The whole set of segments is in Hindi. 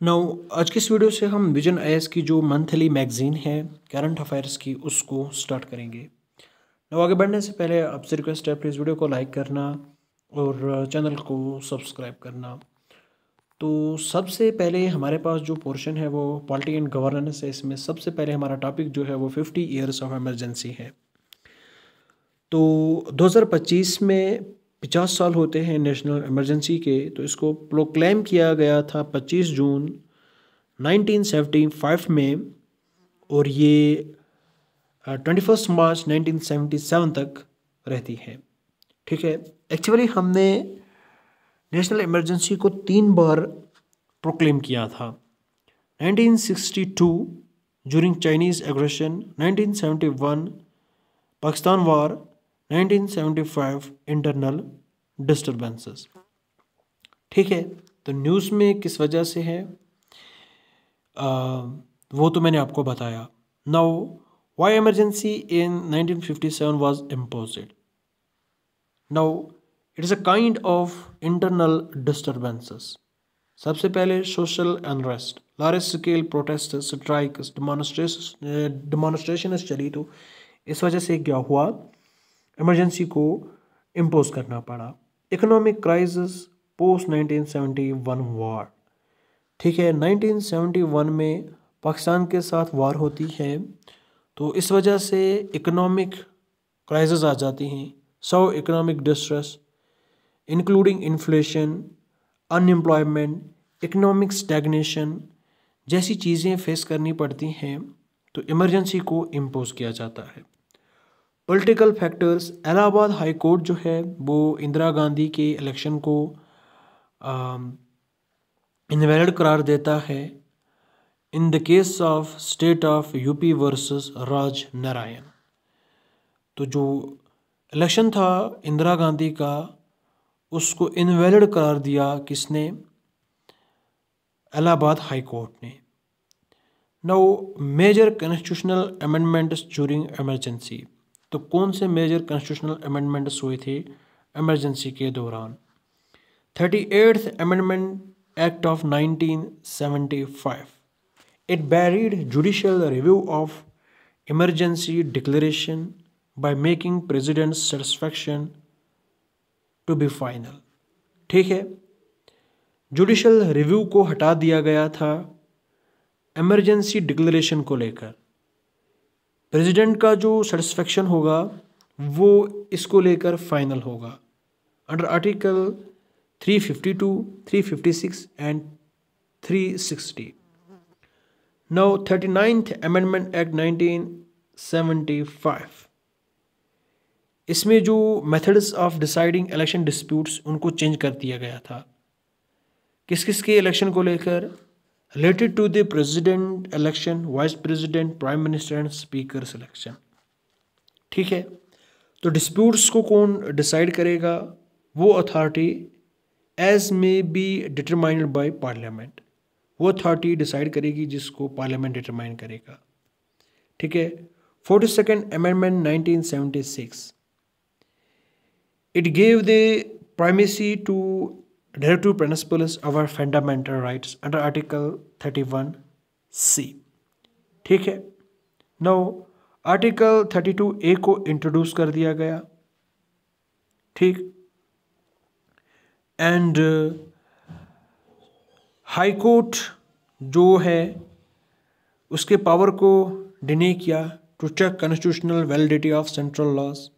नाउ आज की इस वीडियो से हम विजन आईएएस की जो मंथली मैगजीन है करंट अफेयर्स की उसको स्टार्ट करेंगे। नाउ आगे बढ़ने से पहले आपसे रिक्वेस्ट है प्लीज़ वीडियो को लाइक करना और चैनल को सब्सक्राइब करना। तो सबसे पहले हमारे पास जो पोर्शन है वो पॉलिटी एंड गवर्नेंस है। इसमें सबसे पहले हमारा टॉपिक जो है वो 50 ईयर्स ऑफ इमरजेंसी है। तो 2025 में 50 साल होते हैं नेशनल इमरजेंसी के। तो इसको प्रोक्लेम किया गया था 25 जून 1975 में, और ये 21 मार्च 1977 तक रहती है। ठीक है, एक्चुअली हमने नेशनल इमरजेंसी को 3 बार प्रोक्लेम किया था। 1962 ज्यूरिंग चाइनीज़ एग्रेशन, 1971 पाकिस्तान वार, 1975 इंटरनल डिस्टर्बेंसेस। ठीक है, तो न्यूज़ में किस वजह से है वो तो मैंने आपको बताया। Now why emergency in 1957 was imposed. Now it is a kind of internal disturbances. सबसे पहले social unrest, large scale protest, strikes, demonstration चली। तो इस वजह से क्या हुआ, इमरजेंसी को इम्पोज करना पड़ा। इकोनॉमिक क्राइसिस पोस्ट 1971 वार। ठीक है, 1971 में पाकिस्तान के साथ वार होती है, तो इस वजह से इकोनॉमिक क्राइसिस आ जाती हैं। सो economic distress including inflation, unemployment, economic stagnation जैसी चीज़ें फेस करनी पड़ती हैं, तो इमरजेंसी को इम्पोज किया जाता है। Political factors, Allahabad high court जो है वो इंदिरा गांधी के इलेक्शन को इनवैलिड करार देता है in the case of state of UP versus Raj Narayan. तो जो इलेक्शन था इंदिरा गांधी का, उसको इनवैलिड करार दिया किसने, इलाहाबाद हाई कोर्ट ने। Now major constitutional amendments during emergency. तो कौन से मेजर कॉन्स्टिट्यूशनल अमेंडमेंट्स हुए थे इमरजेंसी के दौरान। 38th amendment act of 1975। It buried judicial review of emergency declaration by making president's satisfaction to be final। ठीक है, जुडिशल रिव्यू को हटा दिया गया था इमरजेंसी डिक्लेरेशन को लेकर। प्रेसिडेंट का जो सेटिस्फेक्शन होगा वो इसको लेकर फाइनल होगा under article 352, 356 and 360। Now 39th Amendment Act 1975, इसमें जो methods of deciding election disputes उनको चेंज कर दिया गया था। किस किस के इलेक्शन को लेकर, related to the president election, vice president, prime minister and speaker election. ठीक है, तो डिस्प्यूट्स को कौन डिसाइड करेगा, वो authority as may be determined by parliament. वो अथॉरिटी डिसाइड करेगी जिसको पार्लियामेंट डिटरमाइन करेगा। ठीक है, 42nd amendment 1976, it gave the primacy to directive principles of our fundamental rights under article 31C। ठीक है, नाउ आर्टिकल 32A को इंट्रोड्यूस कर दिया गया। ठीक, एंड हाई कोर्ट जो है उसके पावर को डिने किया to check constitutional validity of central laws.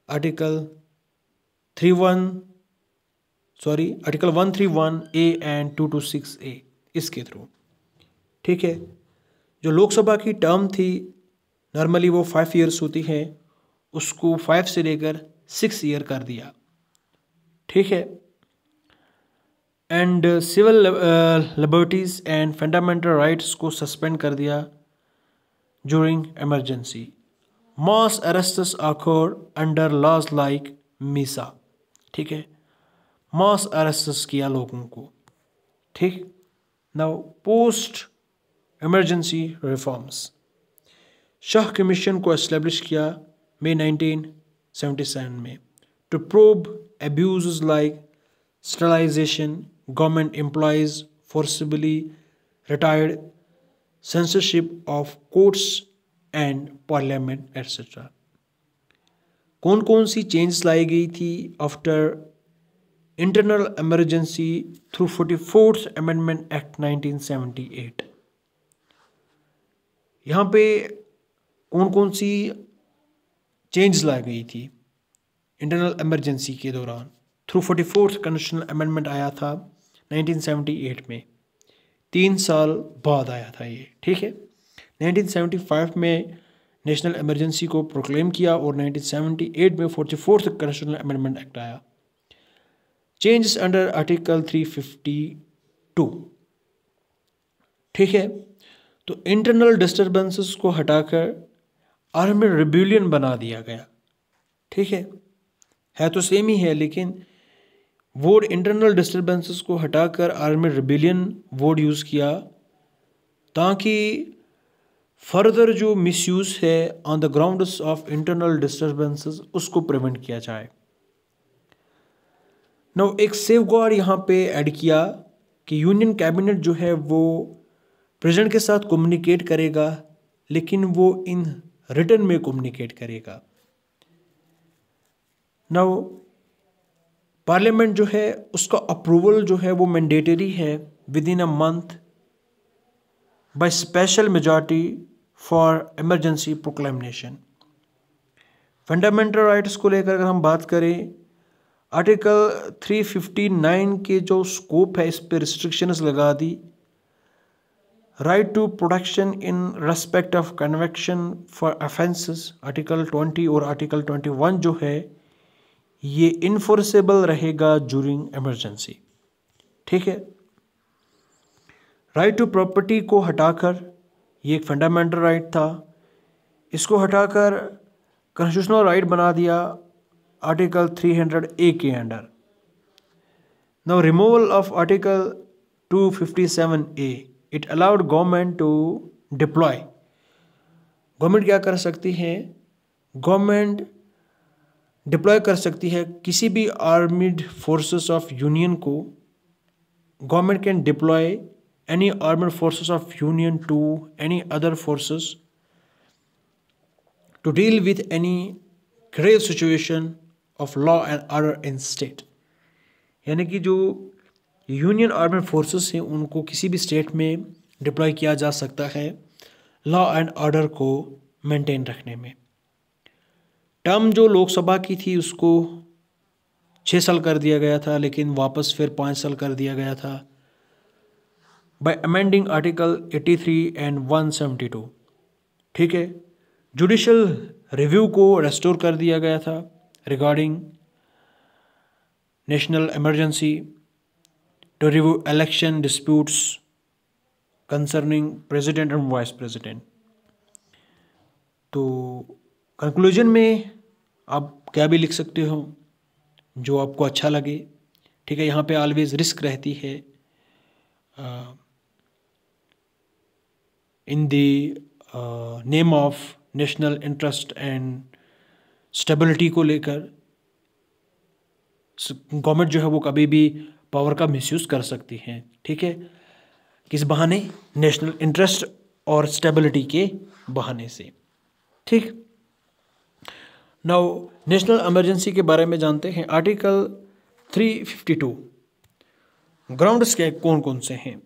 Article 131A and 226A इसके थ्रू। ठीक है, जो लोकसभा की टर्म थी नॉर्मली वो 5 ईयर्स होती है, उसको 5 से लेकर 6 ईयर कर दिया। ठीक है, and civil liberties and fundamental rights को सस्पेंड कर दिया during emergency. Mass arrests occur under laws like MISA. ठीक है, मास अरेस्ट्स किया लोगों को। ठीक, now post emergency reforms, Shah commission को एस्टेब्लिश किया मई 1977 में to probe abuse like sterilisation, government employees forcibly retired censorship of courts and parliament etc. कौन कौन सी चेंजेस लाई गई थी after internal emergency through 44th amendment act 1978? यहाँ पे कौन कौन सी चेंज लाई गई थी इंटरनल इमरजेंसी के दौरान? थ्रू 44th कॉन्स्टिट्यूशनल अमेंडमेंट आया था 1978 में, 3 साल बाद आया था ये, ठीक है। 1975 में नेशनल इमरजेंसी को प्रोक्लेम किया और 1978 में 44th कॉन्स्टिट्यूशनल अमेंडमेंट एक्ट आया। चेंजेस अंडर आर्टिकल 352, ठीक है। तो इंटरनल डिस्टर्बेंसेस को हटाकर आर्मी रिबेलियन बना दिया गया, ठीक है तो सेम ही है, लेकिन वर्ड इंटरनल डिस्टर्बेंसेस को हटाकर आर्मी रिबेलियन वर्ड यूज़ किया ताकि फर्दर जो मिसयूज़ है on the grounds of internal disturbances उसको प्रिवेंट किया जाए। नो एक सेफगार्ड यहाँ पे ऐड किया कि यूनियन कैबिनेट जो है वो प्रेसिडेंट के साथ कम्युनिकेट करेगा, लेकिन वो इन रिटर्न में कम्युनिकेट करेगा। नाउ पार्लियामेंट जो है उसका अप्रूवल जो है वो मैंडेटरी है with in a month by special majority for emergency proclamation. Fundamental rights को लेकर अगर हम बात करें, आर्टिकल 359 के जो स्कोप है इस पर रिस्ट्रिक्शंस लगा दी। Right to protection in respect of conviction for offences, article 20 और आर्टिकल 21 जो है ये इन्फोर्सेबल रहेगा ड्यूरिंग इमरजेंसी, ठीक है। राइट टू प्रॉपर्टी को हटाकर, ये एक फंडामेंटल राइट था, इसको हटाकर कॉन्स्टिट्यूशनल राइट बना दिया आर्टिकल 300A के under. Now removal of article 257A, it allowed government to deploy. Government क्या कर सकती है? गवर्नमेंट डिप्लॉय कर सकती है किसी भी आर्मीड फोर्सेस ऑफ यूनियन को। Government can deploy any armed forces of union to any other forces to deal with any grave situation of law and order in state. यानी कि जो यूनियन आर्मड फोर्सेस हैं उनको किसी भी स्टेट में डिप्लॉय किया जा सकता है लॉ एंड ऑर्डर को मेंटेन रखने में। टर्म जो लोकसभा की थी उसको 6 साल कर दिया गया था, लेकिन वापस फिर 5 साल कर दिया गया था बाय अमेंडिंग आर्टिकल 83 एंड 172, ठीक है। जुडिशल रिव्यू को रेस्टोर कर दिया गया था regarding national emergency to review election disputes concerning president and vice president. तो कंक्लूजन में आप क्या भी लिख सकते हो जो आपको अच्छा लगे, ठीक है। यहाँ पे ऑलवेज रिस्क रहती है in the name of national interest and stability को लेकर। गवर्नमेंट जो है वो कभी भी पावर का मिसयूज़ कर सकती है, ठीक है, किस बहाने? नेशनल इंटरेस्ट और स्टेबिलिटी के बहाने से, ठीक। नाउ नेशनल इमरजेंसी के बारे में जानते हैं। आर्टिकल 352 ग्राउंड्स के कौन कौन से हैं?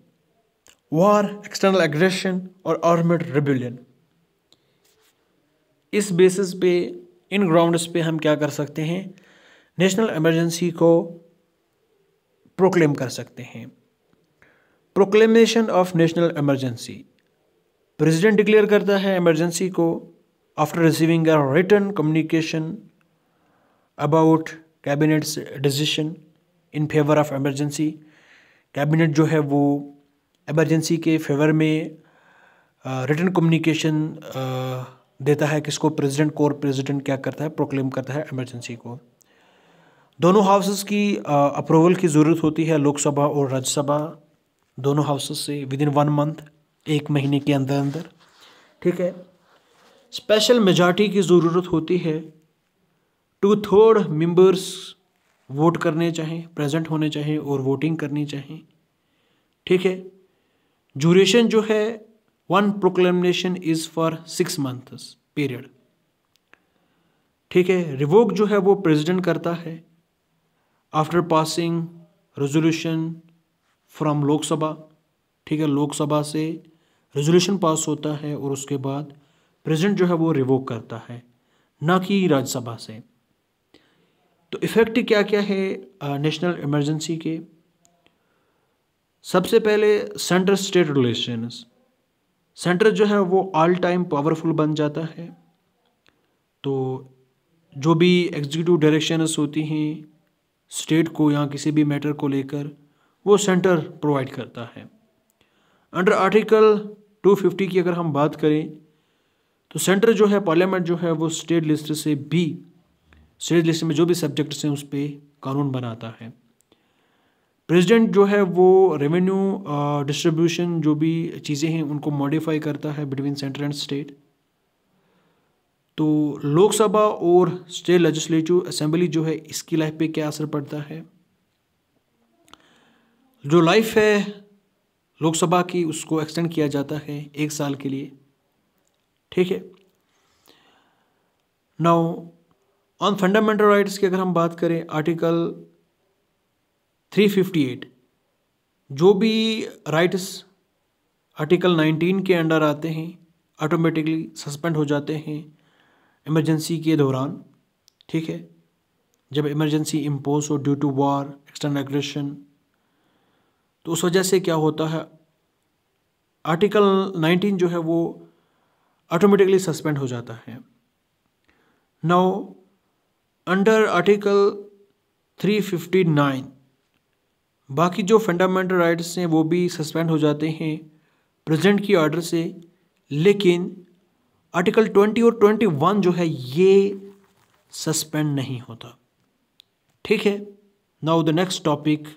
वार, एक्सटर्नल एग्रेशन और आर्मड रिबेलियन। इस बेसिस पे, इन ग्राउंड्स पे हम क्या कर सकते हैं? नेशनल इमरजेंसी को प्रोक्लेम कर सकते हैं। Proclamation of national emergency, president declare करता है इमरजेंसी को after receiving a written communication about cabinet's decision in favour of emergency. Cabinet जो है वो इमरजेंसी के फेवर में रिटन कम्युनिकेशन देता है किसको? प्रेसिडेंट को। और प्रेसिडेंट क्या करता है? प्रोक्लेम करता है इमरजेंसी को। दोनों हाउसेस की अप्रूवल की ज़रूरत होती है, लोकसभा और राज्यसभा दोनों हाउसेस से विद इन 1 मंथ, 1 महीने के अंदर अंदर, ठीक है। स्पेशल मेजॉरिटी की ज़रूरत होती है, 2/3 मेंबर्स वोट करने चाहिए, प्रेजेंट होने चाहिए और वोटिंग करनी चाहिए, ठीक है। ड्यूरेशन जो है one proclamation is for 6 months period. ठीक है, रिवोक जो है वो प्रेसिडेंट करता है after passing resolution from Lok Sabha. ठीक है, लोकसभा से रेजोल्यूशन पास होता है और उसके बाद प्रेसिडेंट जो है वो रिवोक करता है, ना कि राज्यसभा से। तो इफेक्ट क्या क्या है नेशनल इमरजेंसी के? सबसे पहले सेंटर स्टेट रिलेशंस। सेंटर जो है वो ऑल टाइम पावरफुल बन जाता है। तो जो भी एग्जीक्यूटिव डायरेक्शंस होती हैं स्टेट को या किसी भी मैटर को लेकर, वो सेंटर प्रोवाइड करता है। अंडर आर्टिकल 250 की अगर हम बात करें तो सेंटर जो है, पार्लियामेंट जो है वो स्टेट लिस्ट में जो भी सब्जेक्ट्स हैं उस पर कानून बनाता है। प्रेसिडेंट जो है वो रेवेन्यू डिस्ट्रीब्यूशन जो भी चीज़ें हैं उनको मॉडिफाई करता है बिटवीन सेंटर एंड स्टेट। तो लोकसभा और स्टेट लेजिस्लेटिव असेंबली जो है इसकी लाइफ पे क्या असर पड़ता है? जो लाइफ है लोकसभा की उसको एक्सटेंड किया जाता है 1 साल के लिए। ठीक है, नाउ ऑन फंडामेंटल राइट्स की अगर हम बात करें, आर्टिकल 358 जो भी राइट्स आर्टिकल 19 के अंडर आते हैं ऑटोमेटिकली सस्पेंड हो जाते हैं इमरजेंसी के दौरान। ठीक है, जब इमरजेंसी इम्पोज हो due to war, external aggression, तो उस वजह से क्या होता है, आर्टिकल 19 जो है वो ऑटोमेटिकली सस्पेंड हो जाता है। नाउ अंडर आर्टिकल 359 बाकी जो फंडामेंटल राइट्स हैं वो भी सस्पेंड हो जाते हैं प्रेसिडेंट की ऑर्डर से, लेकिन आर्टिकल 20 और 21 जो है ये सस्पेंड नहीं होता। ठीक है, नाउ द नेक्स्ट टॉपिक